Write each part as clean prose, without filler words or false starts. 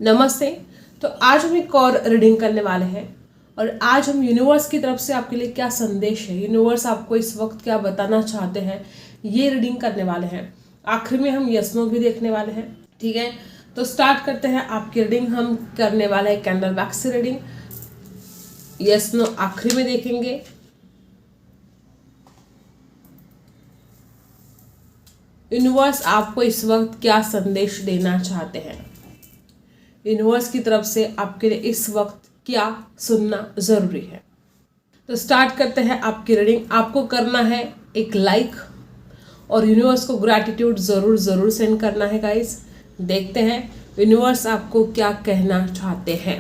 नमस्ते। तो आज हम एक और रीडिंग करने वाले हैं और आज हम यूनिवर्स की तरफ से आपके लिए क्या संदेश है, यूनिवर्स आपको इस वक्त क्या बताना चाहते हैं, ये रीडिंग करने वाले हैं। आखिर में हम यस नो भी देखने वाले हैं। ठीक है, तो स्टार्ट करते हैं। आपकी रीडिंग हम करने वाले हैं कैंडल वैक्स से रीडिंग। यस नो आखिरी में देखेंगे। यूनिवर्स आपको इस वक्त क्या संदेश देना चाहते हैं, यूनिवर्स की तरफ से आपके लिए इस वक्त क्या सुनना जरूरी है। तो स्टार्ट करते हैं आपकी रीडिंग। आपको करना है एक लाइक और यूनिवर्स को ग्रैटिट्यूड जरूर जरूर सेंड करना है गाइस। देखते हैं यूनिवर्स आपको क्या कहना चाहते हैं।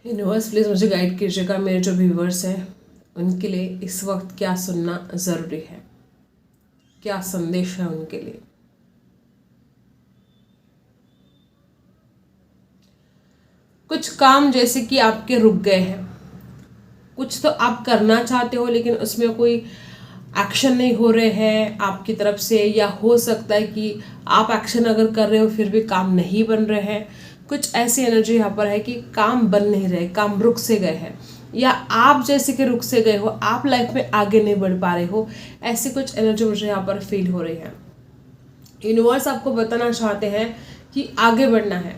यूनिवर्स प्लीज मुझे गाइड कीजिएगा, मेरे जो व्यूवर्स हैं उनके लिए इस वक्त क्या सुनना जरूरी है, क्या संदेश है उनके लिए। कुछ काम जैसे कि आपके रुक गए हैं, कुछ तो आप करना चाहते हो लेकिन उसमें कोई एक्शन नहीं हो रहे हैं आपकी तरफ से, या हो सकता है कि आप एक्शन अगर कर रहे हो फिर भी काम नहीं बन रहे हैं। कुछ ऐसी एनर्जी यहाँ पर है कि काम बन नहीं रहे, काम रुक से गए हैं, या आप जैसे कि रुक से गए हो, आप लाइफ में आगे नहीं बढ़ पा रहे हो। ऐसी कुछ एनर्जी मुझे यहाँ पर फील हो रही है। यूनिवर्स आपको बताना चाहते हैं कि आगे बढ़ना है।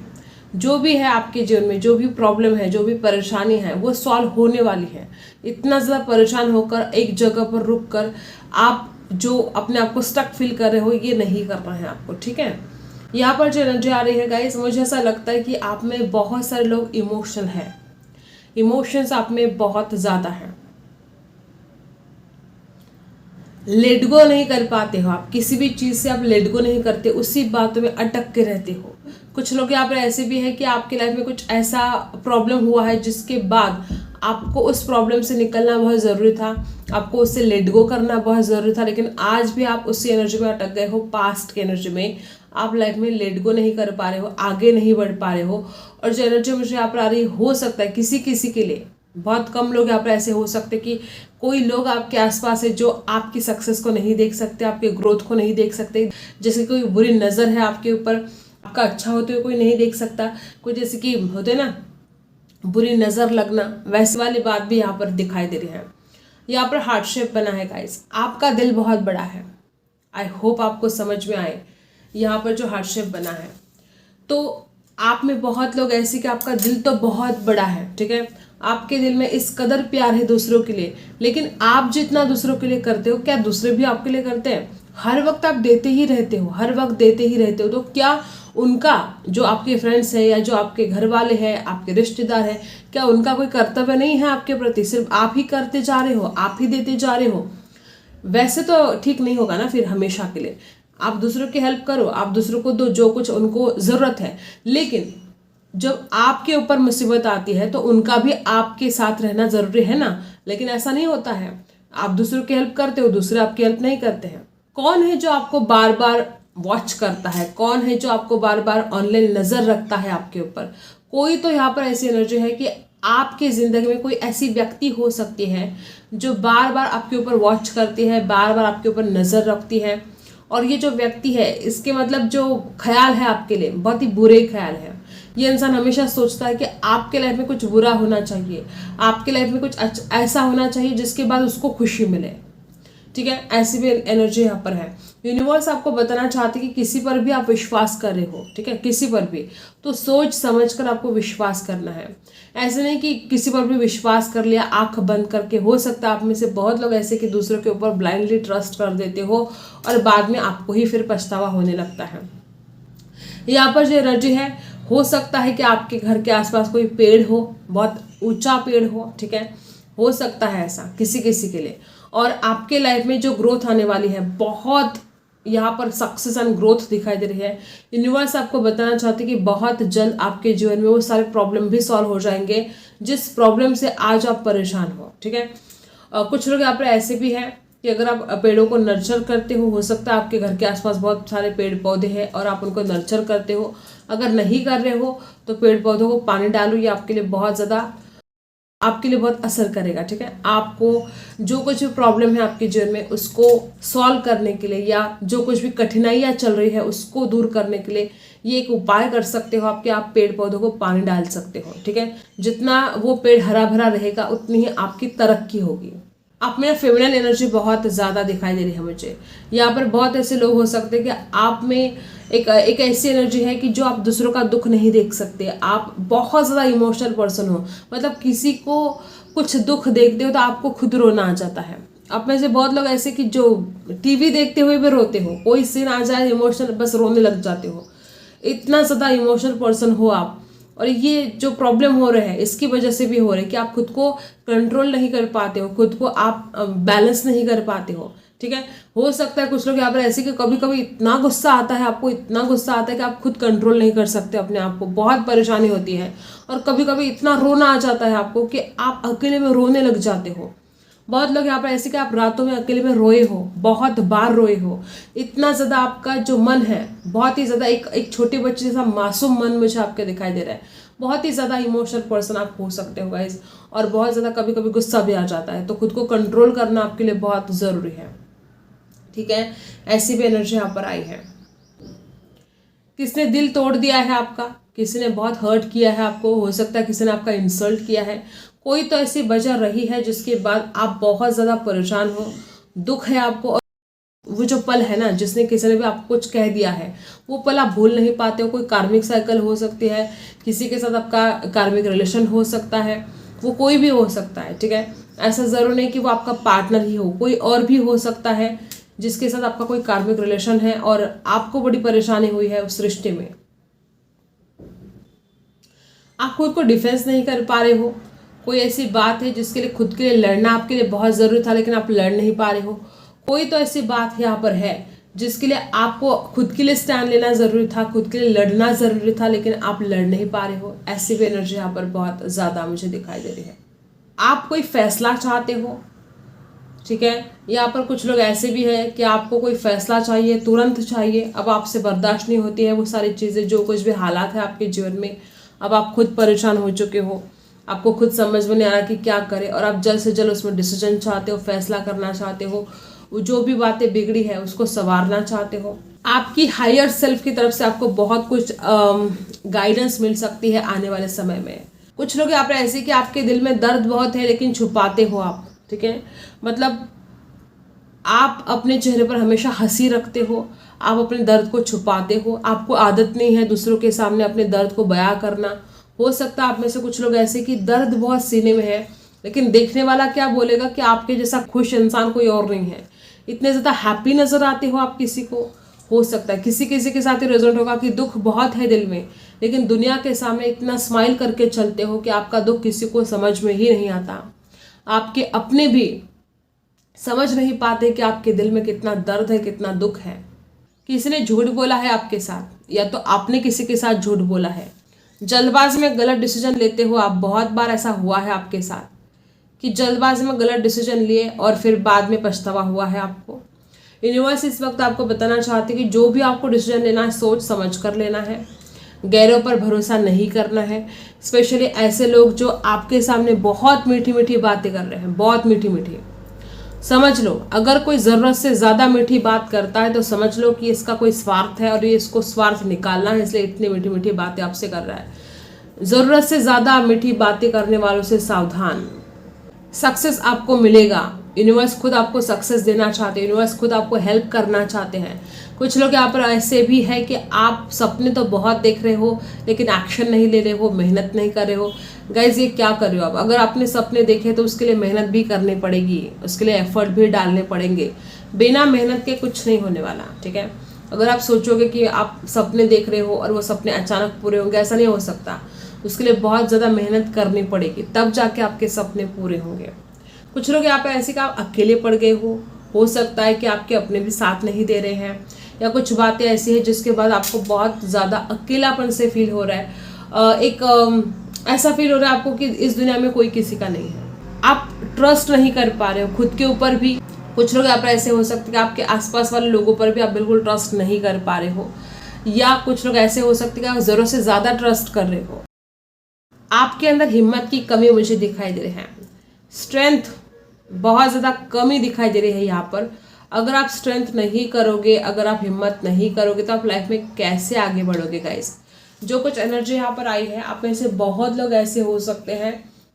जो भी है आपके जीवन में, जो भी प्रॉब्लम है, जो भी परेशानी है, वो सॉल्व होने वाली है। इतना ज़्यादा परेशान होकर एक जगह पर रुक कर आप जो अपने आप को स्टक फील कर रहे हो, ये नहीं करना है आपको। ठीक है, यहाँ पर जो एनर्जी आ रही है गाइस, मुझे ऐसा लगता है कि आप में बहुत सारे लोग इमोशनल हैं, इमोशंस आप में बहुत ज़्यादा हैं। लेट गो नहीं कर पाते हो आप, किसी भी चीज़ से आप लेट गो नहीं करते, उसी बातों में अटक के रहते हो। कुछ लोग यहाँ पर ऐसे भी है कि आपके लाइफ में कुछ ऐसा प्रॉब्लम हुआ है जिसके बाद आपको उस प्रॉब्लम से निकलना बहुत ज़रूरी था, आपको उससे लेट गो करना बहुत ज़रूरी था, लेकिन आज भी आप उसी एनर्जी में अटक गए हो। पास्ट की एनर्जी में आप लाइफ में लेट गो नहीं कर पा रहे हो, आगे नहीं बढ़ पा रहे हो। और जो एनर्जी मुझे यहाँ पर आ रही, हो सकता है किसी किसी के लिए, बहुत कम लोग यहाँ पर ऐसे हो सकते कि कोई लोग आपके आसपास है जो आपकी सक्सेस को नहीं देख सकते, आपके ग्रोथ को नहीं देख सकते। जैसे कोई बुरी नज़र है आपके ऊपर, आपका अच्छा होते हुए कोई नहीं देख सकता। कोई जैसे कि होते ना बुरी नज़र लगना, वैसे वाली बात भी यहाँ पर दिखाई दे रही है। यहाँ पर हार्ट शेप बना है गाइस, आपका दिल बहुत बड़ा है। आई होप आपको समझ में आए। यहाँ पर जो हार्ट शेप बना है, तो आप में बहुत लोग ऐसे कि आपका दिल तो बहुत बड़ा है। ठीक है, आपके दिल में इस कदर प्यार है दूसरों के लिए, लेकिन आप जितना दूसरों के लिए करते हो, क्या दूसरे भी आपके लिए करते हैं? हर वक्त आप देते ही रहते हो, हर वक्त देते ही रहते हो। तो क्या उनका, जो आपके फ्रेंड्स हैं या जो आपके घर वाले हैं, आपके रिश्तेदार हैं, क्या उनका कोई कर्तव्य नहीं है आपके प्रति? सिर्फ आप ही करते जा रहे हो, आप ही देते जा रहे हो। वैसे तो ठीक नहीं होगा ना फिर हमेशा के लिए। आप दूसरों की हेल्प करो, आप दूसरों को दो जो कुछ उनको ज़रूरत है, लेकिन जब आपके ऊपर मुसीबत आती है तो उनका भी आपके साथ रहना ज़रूरी है ना। लेकिन ऐसा नहीं होता है, आप दूसरों की हेल्प करते हो, दूसरे आपकी हेल्प नहीं करते हैं। कौन है जो आपको बार बार वॉच करता है? कौन है जो आपको बार बार ऑनलाइन नज़र रखता है आपके ऊपर? कोई तो यहाँ पर ऐसी एनर्जी है कि आपकी ज़िंदगी में कोई ऐसी व्यक्ति हो सकती है जो बार बार आपके ऊपर वॉच करती है, बार बार आपके ऊपर नज़र रखती है। और ये जो व्यक्ति है, इसके मतलब जो ख्याल है आपके लिए बहुत ही बुरे ख्याल है। ये इंसान हमेशा सोचता है कि आपके लाइफ में कुछ बुरा होना चाहिए, आपके लाइफ में कुछ ऐसा होना चाहिए जिसके बाद उसको खुशी मिले। ठीक है, ऐसी भी एनर्जी यहाँ पर है। यूनिवर्स आपको बताना चाहते कि किसी पर भी आप विश्वास कर रहे हो, ठीक है, किसी पर भी, तो सोच समझ कर आपको विश्वास करना है। ऐसे नहीं कि किसी पर भी विश्वास कर लिया आंख बंद करके। हो सकता है आप में से बहुत लोग ऐसे कि दूसरों के ऊपर ब्लाइंडली ट्रस्ट कर देते हो और बाद में आपको ही फिर पछतावा होने लगता है। यहाँ पर जो एनर्जी है, हो सकता है कि आपके घर के आसपास कोई पेड़ हो, बहुत ऊंचा पेड़ हो। ठीक है, हो सकता है ऐसा किसी किसी के लिए। और आपके लाइफ में जो ग्रोथ आने वाली है, बहुत यहाँ पर सक्सेस एंड ग्रोथ दिखाई दे रही है। यूनिवर्स आपको बताना चाहते हैं कि बहुत जल्द आपके जीवन में वो सारे प्रॉब्लम भी सॉल्व हो जाएंगे जिस प्रॉब्लम से आज आप परेशान हो। ठीक है, कुछ लोग यहाँ पर ऐसे भी हैं कि अगर आप पेड़ों को नर्चर करते हो सकता है आपके घर के आसपास बहुत सारे पेड़ पौधे हैं और आप उनको नर्चर करते हो। अगर नहीं कर रहे हो तो पेड़ पौधों को पानी डालो, ये आपके लिए बहुत ज़्यादा आपके लिए बहुत असर करेगा। ठीक है, आपको जो कुछ भी प्रॉब्लम है आपके जीवन में उसको सॉल्व करने के लिए या जो कुछ भी कठिनाइयाँ चल रही है उसको दूर करने के लिए ये एक उपाय कर सकते हो आप कि आप पेड़ पौधों को पानी डाल सकते हो। ठीक है, जितना वो पेड़ हरा भरा रहेगा उतनी ही आपकी तरक्की होगी। आप में फेमिनिन एनर्जी बहुत ज़्यादा दिखाई दे रही है मुझे। यहाँ पर बहुत ऐसे लोग हो सकते हैं कि आप में एक ऐसी एनर्जी है कि जो आप दूसरों का दुख नहीं देख सकते। आप बहुत ज़्यादा इमोशनल पर्सन हो, मतलब किसी को कुछ दुख देखते हो तो आपको खुद रोना आ जाता है। आप में से बहुत लोग ऐसे कि जो टीवी देखते हुए भी रोते हो, कोई सीन आ जाए इमोशनल बस रोने लग जाते हो, इतना ज़्यादा इमोशनल पर्सन हो आप। और ये जो प्रॉब्लम हो रहा है इसकी वजह से भी हो रहा है कि आप खुद को कंट्रोल नहीं कर पाते हो, खुद को आप बैलेंस नहीं कर पाते हो। ठीक है, हो सकता है कुछ लोग यहाँ पर ऐसे कि कभी कभी इतना गुस्सा आता है आपको, इतना गुस्सा आता है कि आप खुद कंट्रोल नहीं कर सकते अपने आप को, बहुत परेशानी होती है। और कभी कभी इतना रोना आ जाता है आपको कि आप अकेले में रोने लग जाते हो। बहुत लोग यहाँ पर ऐसे कि आप रातों में अकेले में रोए हो, बहुत बार रोए हो, इतना ज़्यादा आपका जो मन है बहुत ही ज़्यादा एक छोटे बच्चे जैसा मासूम मन मुझे आपके दिखाई दे रहा है। बहुत ही ज़्यादा इमोशनल पर्सन आप हो सकते हो गाइज, और बहुत ज़्यादा कभी कभी गुस्सा भी आ जाता है, तो खुद को कंट्रोल करना आपके लिए बहुत ज़रूरी है। ठीक है, ऐसी भी एनर्जी यहाँ पर आई है। किसने दिल तोड़ दिया है आपका, किसी ने बहुत हर्ट किया है आपको, हो सकता है किसी ने आपका इंसल्ट किया है, कोई तो ऐसी वजह रही है जिसके बाद आप बहुत ज़्यादा परेशान हो, दुख है आपको। और वो जो पल है ना जिसने किसी ने भी आपको कुछ कह दिया है वो पल आप भूल नहीं पाते हो। कोई कार्मिक साइकिल हो सकती है, किसी के साथ आपका कार्मिक रिलेशन हो सकता है, वो कोई भी हो सकता है। ठीक है, ऐसा ज़रूर नहीं कि वो आपका पार्टनर ही हो, कोई और भी हो सकता है जिसके साथ आपका कोई कार्मिक रिलेशन है और आपको बड़ी परेशानी हुई है उस रिश्ते में। आप खुद को डिफेंस नहीं कर पा रहे हो, कोई ऐसी बात है जिसके लिए खुद के लिए लड़ना आपके लिए बहुत ज़रूरी था लेकिन आप लड़ नहीं पा रहे हो। कोई तो ऐसी बात यहाँ पर है जिसके लिए आपको खुद के लिए स्टैंड लेना ज़रूरी था, खुद के लिए लड़ना ज़रूरी था, लेकिन आप लड़ नहीं पा रहे हो। ऐसी भी एनर्जी यहाँ पर बहुत ज़्यादा मुझे दिखाई दे रही है। आप कोई फैसला चाहते हो। ठीक है, यहाँ पर कुछ लोग ऐसे भी हैं कि आपको कोई फैसला चाहिए, तुरंत चाहिए, अब आपसे बर्दाश्त नहीं होती है वो सारी चीज़ें, जो कुछ भी हालात है आपके जीवन में। अब आप खुद परेशान हो चुके हो, आपको खुद समझ में नहीं आ रहा कि क्या करें, और आप जल्द से जल्द उसमें डिसीजन चाहते हो, फैसला करना चाहते हो, जो भी बातें बिगड़ी है उसको संवारना चाहते हो। आपकी हायर सेल्फ की तरफ से आपको बहुत कुछ गाइडेंस मिल सकती है आने वाले समय में। कुछ लोग यहाँ पर ऐसे कि आपके दिल में दर्द बहुत है लेकिन छुपाते हो आप। ठीक है, मतलब आप अपने चेहरे पर हमेशा हंसी रखते हो, आप अपने दर्द को छुपाते हो, आपको आदत नहीं है दूसरों के सामने अपने दर्द को बयां करना। हो सकता है आप में से कुछ लोग ऐसे कि दर्द बहुत सीने में है लेकिन देखने वाला क्या बोलेगा कि आपके जैसा खुश इंसान कोई और नहीं है, इतने ज़्यादा हैप्पी नज़र आते हो आप किसी को। हो सकता है किसी किसी के साथ ही रिजल्ट होगा कि दुख बहुत है दिल में लेकिन दुनिया के सामने इतना स्माइल करके चलते हो कि आपका दुख किसी को समझ में ही नहीं आता। आपके अपने भी समझ नहीं पाते कि आपके दिल में कितना दर्द है, कितना दुख है। किसी ने झूठ बोला है आपके साथ या तो आपने किसी के साथ झूठ बोला है। जल्दबाजी में गलत डिसीजन लेते हो आप, बहुत बार ऐसा हुआ है आपके साथ कि जल्दबाजी में गलत डिसीजन लिए और फिर बाद में पछतावा हुआ है आपको। यूनिवर्स इस वक्त आपको बताना चाहती है कि जो भी आपको डिसीजन लेना है सोच समझ कर लेना है, गैरों पर भरोसा नहीं करना है। स्पेशली ऐसे लोग जो आपके सामने बहुत मीठी मीठी बातें कर रहे हैं, बहुत मीठी मीठी, समझ लो अगर कोई ज़रूरत से ज़्यादा मीठी बात करता है तो समझ लो कि इसका कोई स्वार्थ है और ये इसको स्वार्थ निकालना है, इसलिए इतनी मीठी मीठी बातें आपसे कर रहा है। ज़रूरत से ज़्यादा मीठी बातें करने वालों से सावधान। सक्सेस आपको मिलेगा, यूनिवर्स खुद आपको सक्सेस देना चाहते हैं, यूनिवर्स खुद आपको हेल्प करना चाहते हैं। कुछ लोग यहाँ पर ऐसे भी है कि आप सपने तो बहुत देख रहे हो लेकिन एक्शन नहीं ले रहे हो, मेहनत नहीं कर रहे हो। गाइज ये क्या कर रहे हो आप? अगर आपने सपने देखे तो उसके लिए मेहनत भी करनी पड़ेगी, उसके लिए एफर्ट भी डालने पड़ेंगे, बिना मेहनत के कुछ नहीं होने वाला। ठीक है, अगर आप सोचोगे कि आप सपने देख रहे हो और वो सपने अचानक पूरे होंगे, ऐसा नहीं हो सकता। उसके लिए बहुत ज़्यादा मेहनत करनी पड़ेगी, तब जाके आपके सपने पूरे होंगे। कुछ लोग यहाँ पे ऐसे कि आप अकेले पड़ गए हो सकता है कि आपके अपने भी साथ नहीं दे रहे हैं, या कुछ बातें ऐसी है जिसके बाद आपको बहुत ज़्यादा अकेलापन से फील हो रहा है। ऐसा फील हो रहा है आपको कि इस दुनिया में कोई किसी का नहीं है, आप ट्रस्ट नहीं कर पा रहे हो खुद के ऊपर भी। कुछ लोग यहाँ पर ऐसे हो सकते हैं कि आपके आसपास वाले लोगों पर भी आप बिल्कुल ट्रस्ट नहीं कर पा रहे हो, या कुछ लोग ऐसे हो सकते हैं कि आप ज़रूरत से ज़्यादा ट्रस्ट कर रहे हो। आपके अंदर हिम्मत की कमी मुझे दिखाई दे रही है। स्ट्रेंथ बहुत ज़्यादा कमी दिखाई दे रही है यहाँ पर। अगर आप स्ट्रेंथ नहीं करोगे, अगर आप हिम्मत नहीं करोगे तो आप लाइफ में कैसे आगे बढ़ोगे गाइस। जो कुछ एनर्जी यहाँ पर आई है, आप में से बहुत लोग ऐसे हो सकते हैं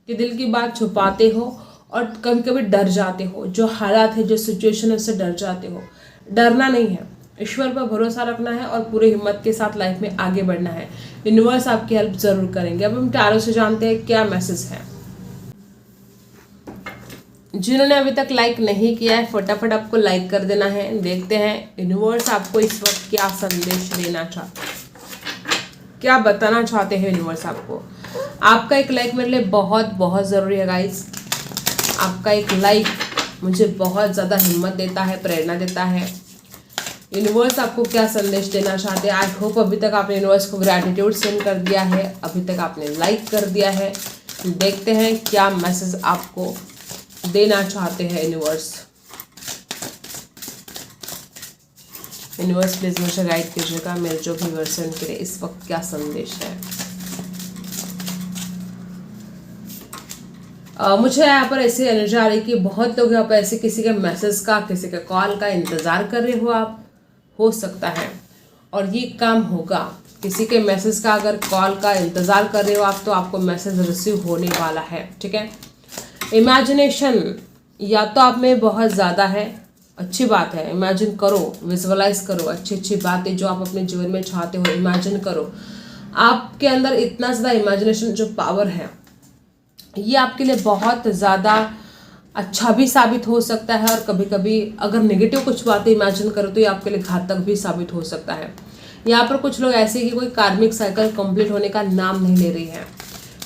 कि दिल की बात छुपाते हो और कभी कभी डर जाते हो। जो हालात है, जो सिचुएशन है, उससे डर जाते हो। डरना नहीं है, ईश्वर पर भरोसा रखना है और पूरे हिम्मत के साथ लाइफ में आगे बढ़ना है। यूनिवर्स आपकी हेल्प जरूर करेंगे। अब हम टैरो से जानते हैं क्या मैसेज है। जिन्होंने अभी तक लाइक नहीं किया है, फटाफट आपको लाइक कर देना है। देखते हैं यूनिवर्स आपको इस वक्त क्या संदेश देना चाहते हैं, क्या बताना चाहते हैं यूनिवर्स आपको। आपका एक लाइक मेरे लिए बहुत बहुत ज़रूरी है गाइस। आपका एक लाइक मुझे बहुत ज़्यादा हिम्मत देता है, प्रेरणा देता है। यूनिवर्स आपको क्या संदेश देना चाहते हैं। आई होप अभी तक आपने यूनिवर्स को ग्रैटिट्यूड सेंड कर दिया है, अभी तक आपने लाइक कर दिया है। देखते हैं क्या मैसेज आपको देना चाहते हैं यूनिवर्स। यूनिवर्स प्लीज मुझे गाइड कीजिएगा, मेरे जो भी वर्सन के लिए इस वक्त क्या संदेश है। मुझे यहाँ पर ऐसी एनर्जी आ रही है कि बहुत लोग यहाँ पर ऐसे किसी के मैसेज का, किसी के कॉल का इंतज़ार कर रहे हो आप, हो सकता है और ये काम होगा। किसी के मैसेज का अगर कॉल का इंतज़ार कर रहे हो आप, तो आपको मैसेज रिसीव होने वाला है, ठीक है। इमेजिनेशन या तो आप में बहुत ज़्यादा है, अच्छी बात है। इमेजिन करो, विजुअलाइज करो अच्छी अच्छी बातें जो आप अपने जीवन में चाहते हो, इमेजिन करो। आपके अंदर इतना ज़्यादा इमेजिनेशन जो पावर है, ये आपके लिए बहुत ज़्यादा अच्छा भी साबित हो सकता है और कभी कभी अगर नेगेटिव कुछ बातें इमेजिन करो तो ये आपके लिए घातक भी साबित हो सकता है। यहाँ पर कुछ लोग ऐसे कि कोई कार्मिक साइकिल कंप्लीट होने का नाम नहीं ले रही है।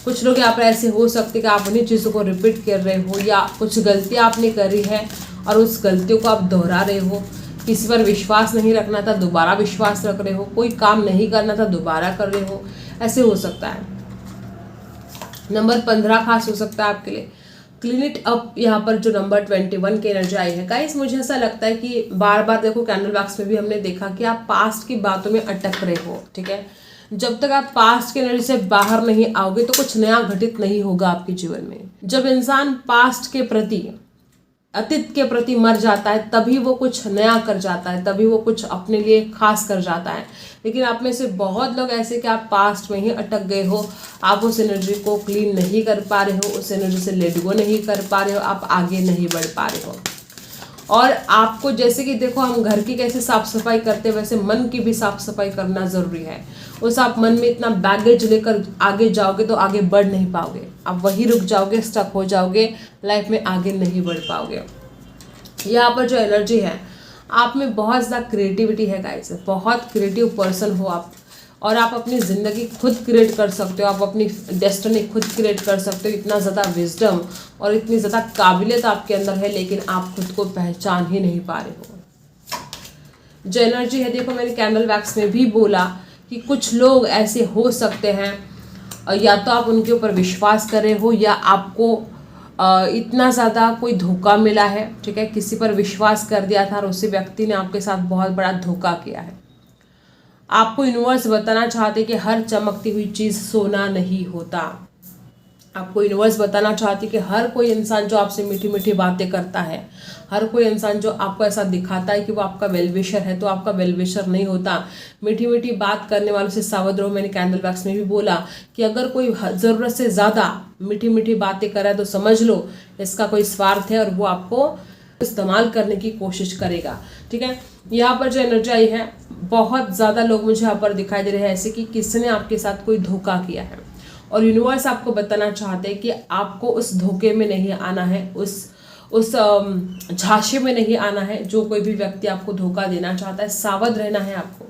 कुछ लोग यहाँ पर ऐसे हो सकते हैं कि आप उन्हीं चीज़ों को रिपीट कर रहे हो या कुछ गलतियाँ आपने करी है और उस गलतियों को आप दोहरा रहे हो। किसी पर विश्वास नहीं रखना था, दोबारा विश्वास रख रहे हो। कोई काम नहीं करना था, दोबारा कर रहे हो। ऐसे हो सकता है। नंबर 15 खास हो सकता है आपके लिए। क्लीन इट अप, यहाँ पर जो नंबर 21 की एनर्जी आई है गाइस, मुझे ऐसा लगता है कि बार बार देखो कैंडल बॉक्स में भी हमने देखा कि आप पास्ट की बातों में अटक रहे हो, ठीक है। जब तक आप पास्ट की एनर्जी से बाहर नहीं आओगे तो कुछ नया घटित नहीं होगा आपके जीवन में। जब इंसान पास्ट के प्रति, अतीत के प्रति मर जाता है, तभी वो कुछ नया कर जाता है, तभी वो कुछ अपने लिए खास कर जाता है। लेकिन आप में से बहुत लोग ऐसे कि आप पास्ट में ही अटक गए हो, आप उस एनर्जी को क्लीन नहीं कर पा रहे हो, उस एनर्जी से लेट गो नहीं कर पा रहे हो, आप आगे नहीं बढ़ पा रहे हो। और आपको जैसे कि देखो हम घर की कैसे साफ सफाई करते हैं, वैसे मन की भी साफ सफाई करना ज़रूरी है। उस आप मन में इतना बैगेज लेकर आगे जाओगे तो आगे बढ़ नहीं पाओगे, आप वहीं रुक जाओगे, स्टक हो जाओगे, लाइफ में आगे नहीं बढ़ पाओगे। यहाँ पर जो एनर्जी है, आप में बहुत ज़्यादा क्रिएटिविटी है गाइस, बहुत क्रिएटिव पर्सन हो आप और आप अपनी ज़िंदगी खुद क्रिएट कर सकते हो, आप अपनी डेस्टिनी खुद क्रिएट कर सकते हो। इतना ज़्यादा विजडम और इतनी ज़्यादा काबिलियत आपके अंदर है, लेकिन आप खुद को पहचान ही नहीं पा रहे हो। जो एनर्जी है, देखो मैंने कैंडल वैक्स में भी बोला कि कुछ लोग ऐसे हो सकते हैं, या तो आप उनके ऊपर विश्वास कर रहे हो या आपको इतना ज़्यादा कोई धोखा मिला है, ठीक है। किसी पर विश्वास कर दिया था और उसी व्यक्ति ने आपके साथ बहुत बड़ा धोखा किया है। आपको यूनिवर्स बताना चाहते कि हर चमकती हुई चीज़ सोना नहीं होता। आपको यूनिवर्स बताना चाहती कि हर कोई इंसान जो आपसे मीठी मीठी बातें करता है, हर कोई इंसान जो आपको ऐसा दिखाता है कि वो आपका वेलविशर है, तो आपका वेलविशर नहीं होता। मीठी मीठी बात करने वालों से सावध रहो। मैंने कैंडल वैक्स में भी बोला कि अगर कोई ज़रूरत से ज़्यादा मीठी मीठी बातें कर रहा है तो समझ लो इसका कोई स्वार्थ है और वो आपको इस्तेमाल करने की कोशिश करेगा, ठीक है। यहाँ पर जो एनर्जी आई है, बहुत ज़्यादा लोग मुझे यहाँ पर दिखाई दे रहे हैं ऐसे कि किसी ने आपके साथ कोई धोखा किया है और यूनिवर्स आपको बताना चाहते हैं कि आपको उस धोखे में नहीं आना है, उस झांसे में नहीं आना है। जो कोई भी व्यक्ति आपको धोखा देना चाहता है, सावध रहना है आपको।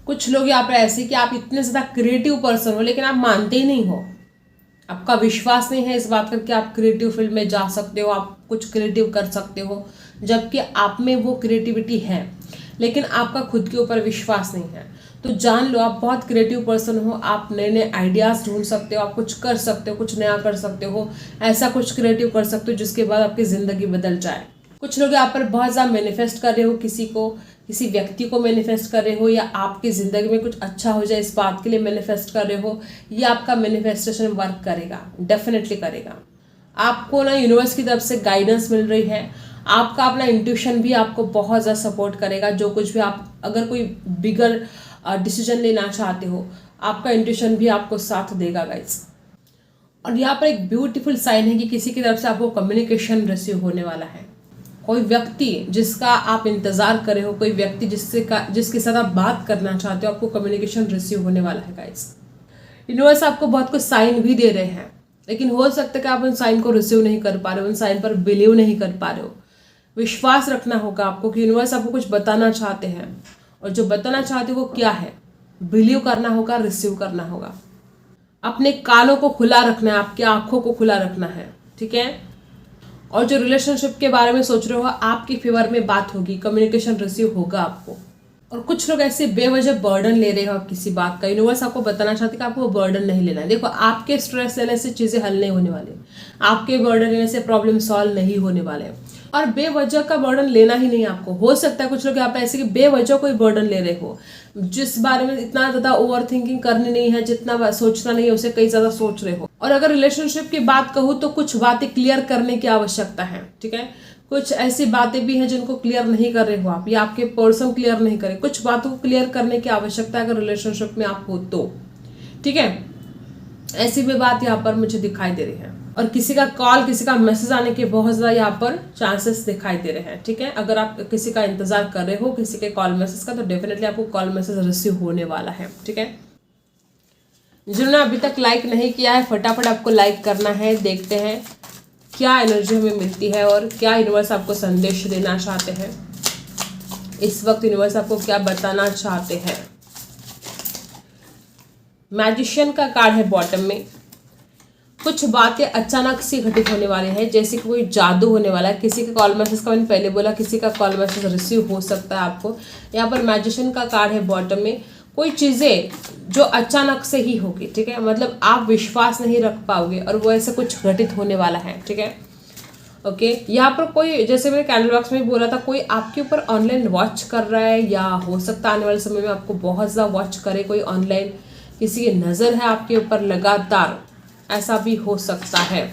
कुछ लोग यहाँ पर ऐसे कि आप इतने ज़्यादा क्रिएटिव पर्सन हो लेकिन आप मानते ही नहीं हो, आपका विश्वास नहीं है इस बात पर कि आप क्रिएटिव फील्ड में जा सकते हो, आप कुछ क्रिएटिव कर सकते हो, जबकि आप में वो क्रिएटिविटी है लेकिन आपका खुद के ऊपर विश्वास नहीं है। तो जान लो आप बहुत क्रिएटिव पर्सन हो, आप नए नए आइडियाज़ ढूंढ सकते हो, आप कुछ कर सकते हो, कुछ नया कर सकते हो, ऐसा कुछ क्रिएटिव कर सकते हो जिसके बाद आपकी ज़िंदगी बदल जाए। कुछ लोग यहाँ पर बहुत ज़्यादा मैनिफेस्ट कर रहे हो किसी को, किसी व्यक्ति को मैनिफेस्ट कर रहे हो या आपकी ज़िंदगी में कुछ अच्छा हो जाए इस बात के लिए मैनिफेस्ट कर रहे हो, ये आपका मैनिफेस्टेशन वर्क करेगा, डेफिनेटली करेगा। आपको ना यूनिवर्स की तरफ से गाइडेंस मिल रही है, आपका अपना इंट्यूशन भी आपको बहुत ज़्यादा सपोर्ट करेगा। जो कुछ भी आप अगर कोई बिगर डिसीजन लेना चाहते हो, आपका इंट्यूशन भी आपको साथ देगा गाइस। और यहाँ पर एक ब्यूटीफुल साइन है कि किसी की तरफ से आपको कम्युनिकेशन रिसीव होने वाला है। कोई व्यक्ति जिसका आप इंतजार कर रहे हो, कोई व्यक्ति जिसके साथ आप बात करना चाहते हो, आपको कम्युनिकेशन रिसीव होने वाला है गाइस। यूनिवर्स आपको बहुत कुछ साइन भी दे रहे हैं, लेकिन हो सकता है कि आप उन साइन को रिसीव नहीं कर पा रहे हो, उन साइन पर बिलीव नहीं कर पा रहे हो। विश्वास रखना होगा आपको कि यूनिवर्स आपको कुछ बताना चाहते हैं, और जो बताना चाहते हो वो क्या है, बिलीव करना होगा, रिसीव करना होगा। अपने कानों को खुला रखना है, आपकी आंखों को खुला रखना है, ठीक है। और जो रिलेशनशिप के बारे में सोच रहे हो, आपकी फेवर में बात होगी, कम्युनिकेशन रिसीव होगा आपको। और कुछ लोग ऐसे बेवजह बर्डन ले रहे हो आप किसी बात का, यूनिवर्स आपको बताना चाहते कि आपको वो बर्डन नहीं लेना है। देखो, आपके स्ट्रेस लेने से चीज़ें हल नहीं होने वाली, आपके बर्डन लेने से प्रॉब्लम सॉल्व नहीं होने वाले हैं। और बेवजह का बर्डन लेना ही नहीं आपको। हो सकता है कुछ लोग यहाँ पे ऐसे कि बेवजह कोई बर्डन ले रहे हो, जिस बारे में इतना ज़्यादा ओवर थिंकिंग करनी नहीं है, जितना सोचना नहीं है उसे कई ज़्यादा सोच रहे हो। और अगर रिलेशनशिप की बात कहूँ तो कुछ बातें क्लियर करने की आवश्यकता है, ठीक है। कुछ ऐसी बातें भी हैं जिनको क्लियर नहीं कर रहे हो आप, या आपके पर्सन क्लियर नहीं करे। कुछ बातों को क्लियर करने की आवश्यकता है अगर रिलेशनशिप में आप हो तो, ठीक है। ऐसी भी बात यहाँ पर मुझे दिखाई दे रही है। और किसी का कॉल, किसी का मैसेज आने के बहुत ज़्यादा यहाँ पर चांसेस दिखाई दे रहे हैं, ठीक है। अगर आप किसी का इंतजार कर रहे हो, किसी के कॉल मैसेज का, तो डेफिनेटली आपको कॉल मैसेज रिसीव होने वाला है, ठीक है। जिन्होंने अभी तक लाइक नहीं किया है, फटाफट आपको लाइक करना है। देखते हैं क्या एनर्जी हमें मिलती है और क्या यूनिवर्स आपको संदेश देना चाहते हैं इस वक्त। यूनिवर्स आपको क्या बताना चाहते हैं। मैजिशियन का कार्ड है बॉटम में। कुछ बातें अचानक से घटित होने वाले हैं, जैसे कि कोई जादू होने वाला है। किसी का कॉल मैसेज का, मैंने पहले बोला, किसी का कॉल मैसेज रिसीव हो सकता है आपको। यहाँ पर मैजिशियन का कार्ड है बॉटम में। कोई चीज़ें जो अचानक से ही होगी, ठीक है, मतलब आप विश्वास नहीं रख पाओगे और वो ऐसे कुछ घटित होने वाला है, ठीक है। ओके, यहाँ पर कोई, जैसे मैंने कैंडल बॉक्स में बोला था, कोई आपके ऊपर ऑनलाइन वॉच कर रहा है, या हो सकता है आने वाले समय में आपको बहुत ज़्यादा वॉच करे कोई ऑनलाइन। किसी की नज़र है आपके ऊपर लगातार, ऐसा भी हो सकता है।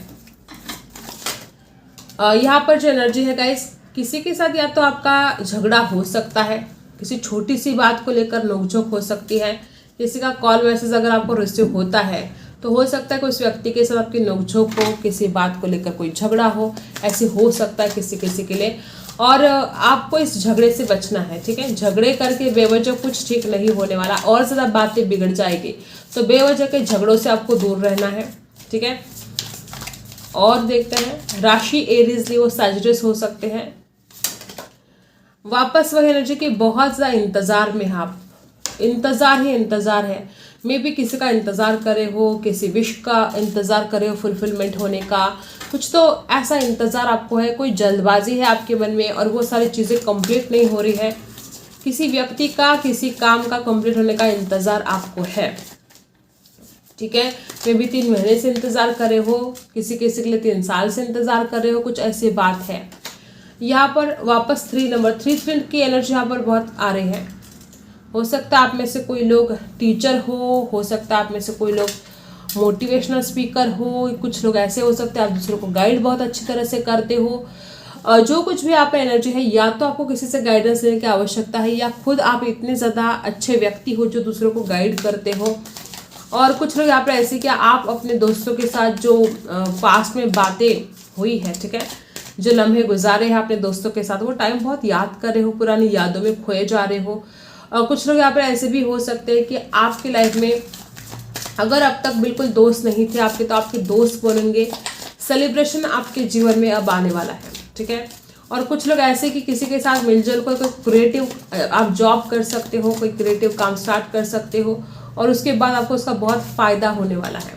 यहाँ पर जो एनर्जी है गाइस, किसी के साथ या तो आपका झगड़ा हो सकता है, किसी छोटी सी बात को लेकर नोकझोंक हो सकती है। किसी का कॉल मैसेज अगर आपको रिसीव होता है तो हो सकता है कि उस व्यक्ति के साथ आपकी नोकझोंक हो, किसी बात को लेकर कोई झगड़ा हो, ऐसे हो सकता है किसी के लिए। और आपको इस झगड़े से बचना है, ठीक है। झगड़े करके बेवजह कुछ ठीक नहीं होने वाला, और ज़्यादा बातें बिगड़ जाएगी, तो बेवजह के झगड़ों से आपको दूर रहना है, ठीक है। और देखते हैं, राशि एरीज लियो सैजिटस हो सकते हैं। वापस वही एनर्जी की बहुत ज़्यादा इंतज़ार में आप, इंतज़ार ही इंतज़ार है। मे बी किसी का इंतज़ार करे हो, किसी विश का इंतज़ार करे हो फुलफिलमेंट होने का, कुछ तो ऐसा इंतज़ार आपको है। कोई जल्दबाजी है आपके मन में और वो सारी चीज़ें कंप्लीट नहीं हो रही है। किसी व्यक्ति का, किसी काम का कंप्लीट होने का इंतज़ार आपको है, ठीक है। मे बी 3 महीने से इंतज़ार कर रहे हो, किसी के लिए 3 साल से इंतज़ार कर रहे हो, कुछ ऐसी बात है। यहाँ पर वापस 3 नंबर 3 की एनर्जी यहाँ पर बहुत आ रही है। हो सकता है आप में से कोई लोग टीचर हो सकता है आप में से कोई लोग मोटिवेशनल स्पीकर हो, कुछ लोग ऐसे हो सकते हैं आप दूसरों को गाइड बहुत अच्छी तरह से करते हो। जो कुछ भी आप एनर्जी है, या तो आपको किसी से गाइडेंस लेने की आवश्यकता है, या खुद आप इतने ज़्यादा अच्छे व्यक्ति हो जो दूसरों को गाइड करते हो। और कुछ लोग यहाँ पर ऐसे कि आप अपने दोस्तों के साथ जो पास्ट में बातें हुई है, ठीक है, जो लम्हे गुजारे हैं अपने दोस्तों के साथ, वो टाइम बहुत याद कर रहे हो, पुरानी यादों में खोए जा रहे हो। और कुछ लोग यहाँ पर ऐसे भी हो सकते हैं कि आपकी लाइफ में अगर अब तक बिल्कुल दोस्त नहीं थे आपके, तो आपके दोस्त बनेंगे। सेलिब्रेशन आपके जीवन में अब आने वाला है, ठीक है। और कुछ लोग ऐसे कि किसी के साथ मिलजुल कर कोई क्रिएटिव आप जॉब कर सकते हो, कोई क्रिएटिव काम स्टार्ट कर सकते हो, और उसके बाद आपको उसका बहुत फ़ायदा होने वाला है।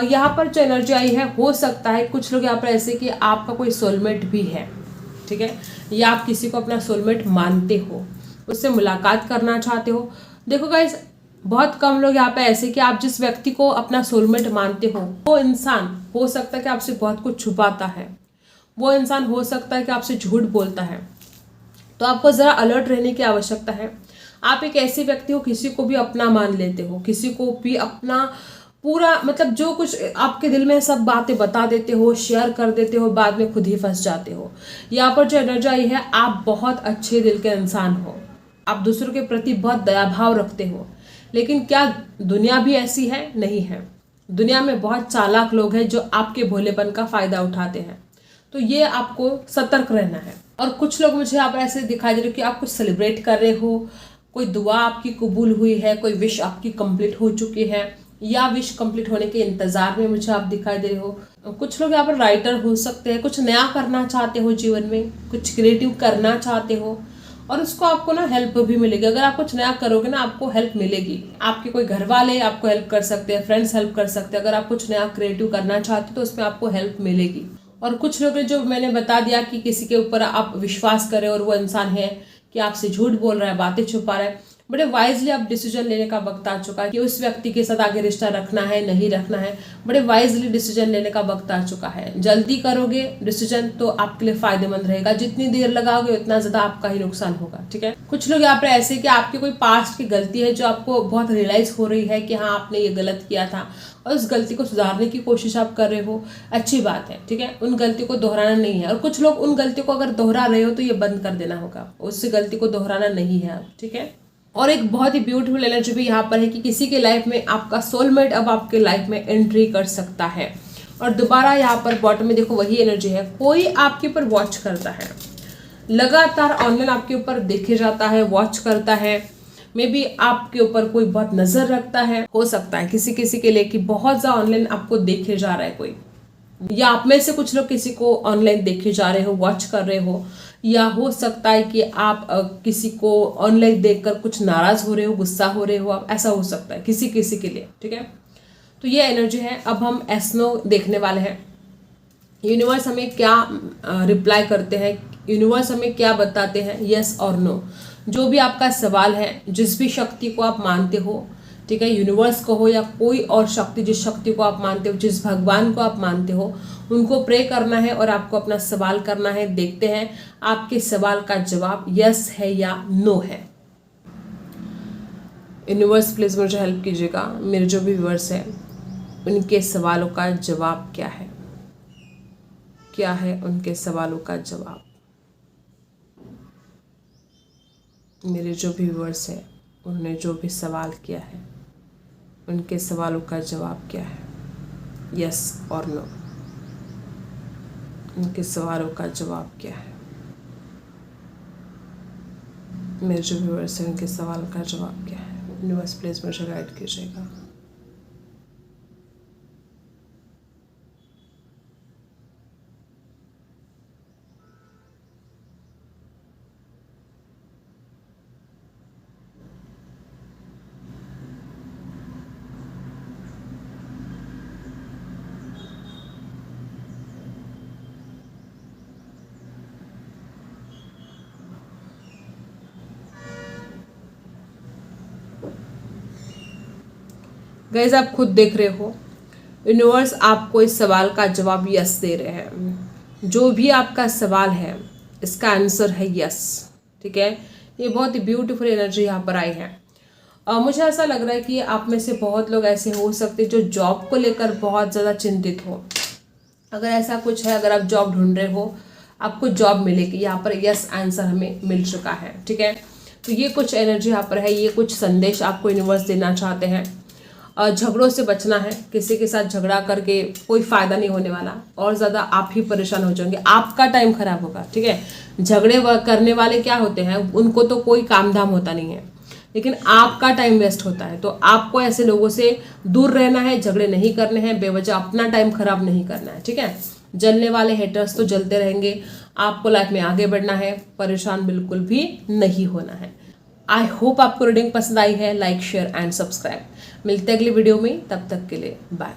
यहाँ पर जो एनर्जी आई है, हो सकता है कुछ लोग यहाँ पर ऐसे कि आपका कोई सोलमेट भी है, ठीक है, या आप किसी को अपना सोलमेट मानते हो, उससे मुलाकात करना चाहते हो। देखो गाइस, बहुत कम लोग यहाँ पे ऐसे कि आप जिस व्यक्ति को अपना सोलमेट मानते हो, वो इंसान हो सकता है कि आपसे बहुत कुछ छुपाता है, वो इंसान हो सकता है कि आपसे झूठ बोलता है, तो आपको ज़रा अलर्ट रहने की आवश्यकता है। आप एक ऐसे व्यक्ति हो, किसी को भी अपना मान लेते हो, किसी को भी अपना पूरा मतलब जो कुछ आपके दिल में सब बातें बता देते हो, शेयर कर देते हो, बाद में खुद ही फंस जाते हो। यहाँ पर जो एनर्जी आई है, आप बहुत अच्छे दिल के इंसान हो, आप दूसरों के प्रति बहुत दया भाव रखते हो। लेकिन क्या दुनिया भी ऐसी है? नहीं है। दुनिया में बहुत चालाक लोग हैं जो आपके भोलेपन का फायदा उठाते हैं। तो ये आपको सतर्क रहना है। और कुछ लोग मुझे यहाँ पर ऐसे दिखाई दे रहे हो कि आप कुछ सेलिब्रेट कर रहे हो, कोई दुआ आपकी कबूल हुई है, कोई विश आपकी कंप्लीट हो चुकी है, या विश कंप्लीट होने के इंतजार में मुझे आप दिखाई दे रहे हो। कुछ लोग यहाँ पर राइटर हो सकते हैं, कुछ नया करना चाहते हो जीवन में, कुछ क्रिएटिव करना चाहते हो, और उसको आपको ना हेल्प भी मिलेगी। अगर आप कुछ नया करोगे ना, आपको हेल्प मिलेगी। आपके कोई घर वाले आपको हेल्प कर सकते हैं, फ्रेंड्स हेल्प कर सकते हैं। अगर आप कुछ नया क्रिएटिव करना चाहते हो तो उसमें आपको हेल्प मिलेगी। और कुछ लोग जो मैंने बता दिया कि किसी के ऊपर आप विश्वास करें और वो इंसान है कि आपसे झूठ बोल रहा है, बातें छुपा रहा है, बड़े वाइजली आप डिसीजन लेने का वक्त आ चुका है कि उस व्यक्ति के साथ आगे रिश्ता रखना है नहीं रखना है। बड़े वाइजली डिसीजन लेने का वक्त आ चुका है। जल्दी करोगे डिसीजन तो आपके लिए फायदेमंद रहेगा, जितनी देर लगाओगे उतना ज्यादा आपका ही नुकसान होगा। ठीक है। कुछ लोग यहाँ पर ऐसे कि आपकी कोई पास्ट की गलती है जो आपको बहुत रियलाइज हो रही है कि हाँ आपने ये गलत किया था, और उस गलती को सुधारने की कोशिश आप कर रहे हो, अच्छी बात है। ठीक है। उन गलती को दोहराना नहीं है। और कुछ लोग उन गलतियों को अगर दोहरा रहे हो तो ये बंद कर देना होगा, उस गलती को दोहराना नहीं है। ठीक है। और एक बहुत ही ब्यूटीफुल एनर्जी भी यहाँ पर है कि किसी के लाइफ में आपका सोलमेट अब आपके लाइफ में एंट्री कर सकता है। और दोबारा यहाँ पर बॉटम में देखो वही एनर्जी है, कोई आपके ऊपर वॉच करता है, लगातार ऑनलाइन आपके ऊपर देखे जाता है, वॉच करता है, मे बी आपके ऊपर कोई बहुत नजर रखता है। हो सकता है किसी किसी के लिए कि बहुत ज्यादा ऑनलाइन आपको देखे जा रहा है कोई, या आप में से कुछ लोग किसी को ऑनलाइन देखे जा रहे हो, वॉच कर रहे हो, या हो सकता है कि आप किसी को ऑनलाइन देखकर कुछ नाराज हो रहे हो, गुस्सा हो रहे हो, आप ऐसा हो सकता है किसी किसी के लिए। ठीक है। तो ये एनर्जी है। अब हम एस्नो देखने वाले हैं। यूनिवर्स हमें क्या रिप्लाई करते हैं, यूनिवर्स हमें क्या बताते हैं, यस और नो। जो भी आपका सवाल है, जिस भी शक्ति को आप मानते हो, ठीक है, यूनिवर्स को हो या कोई और शक्ति, जिस शक्ति को आप मानते हो, जिस भगवान को आप मानते हो, उनको प्रे करना है और आपको अपना सवाल करना है। देखते हैं आपके सवाल का जवाब यस है या नो है। यूनिवर्स प्लीज मुझे हेल्प कीजिएगा, मेरे जो भी व्यूअर्स हैं उनके सवालों का जवाब क्या है, क्या है उनके सवालों का जवाब। मेरे जो भी व्यूअर्स हैं उन्होंने जो भी सवाल किया है उनके सवालों का जवाब क्या है, यस और नो। उनके सवालों का जवाब क्या है। मेरे जो व्यूअर्स हैं उनके सवाल का जवाब क्या है। यूनिवर्स प्लीज मुझे गाइड कीजिएगा। गाइस आप खुद देख रहे हो, यूनिवर्स आपको इस सवाल का जवाब यस दे रहे हैं। जो भी आपका सवाल है इसका आंसर है यस। ठीक है। ये बहुत ही ब्यूटीफुल एनर्जी यहाँ पर आई है। मुझे ऐसा लग रहा है कि आप में से बहुत लोग ऐसे हो सकते हैं जो जॉब को लेकर बहुत ज़्यादा चिंतित हो। अगर ऐसा कुछ है, अगर आप जॉब ढूंढ रहे हो, आपको जॉब मिलेगी। यहाँ पर यस आंसर हमें मिल चुका है। ठीक है। तो ये कुछ एनर्जी यहाँ पर है, ये कुछ संदेश आपको यूनिवर्स देना चाहते हैं। झगड़ों से बचना है, किसी के साथ झगड़ा करके कोई फायदा नहीं होने वाला, और ज़्यादा आप ही परेशान हो जाएंगे, आपका टाइम खराब होगा। ठीक है। झगड़े करने वाले क्या होते हैं, उनको तो कोई काम धाम होता नहीं है, लेकिन आपका टाइम वेस्ट होता है। तो आपको ऐसे लोगों से दूर रहना है, झगड़े नहीं करने हैं, बेवजह अपना टाइम खराब नहीं करना है। ठीक है। जलने वाले हेटर्स तो जलते रहेंगे, आपको लाइफ में आगे बढ़ना है, परेशान बिल्कुल भी नहीं होना है। आई होप आपको रीडिंग पसंद आई है। Like share and subscribe. मिलते हैं अगली वीडियो में, तब तक के लिए बाय।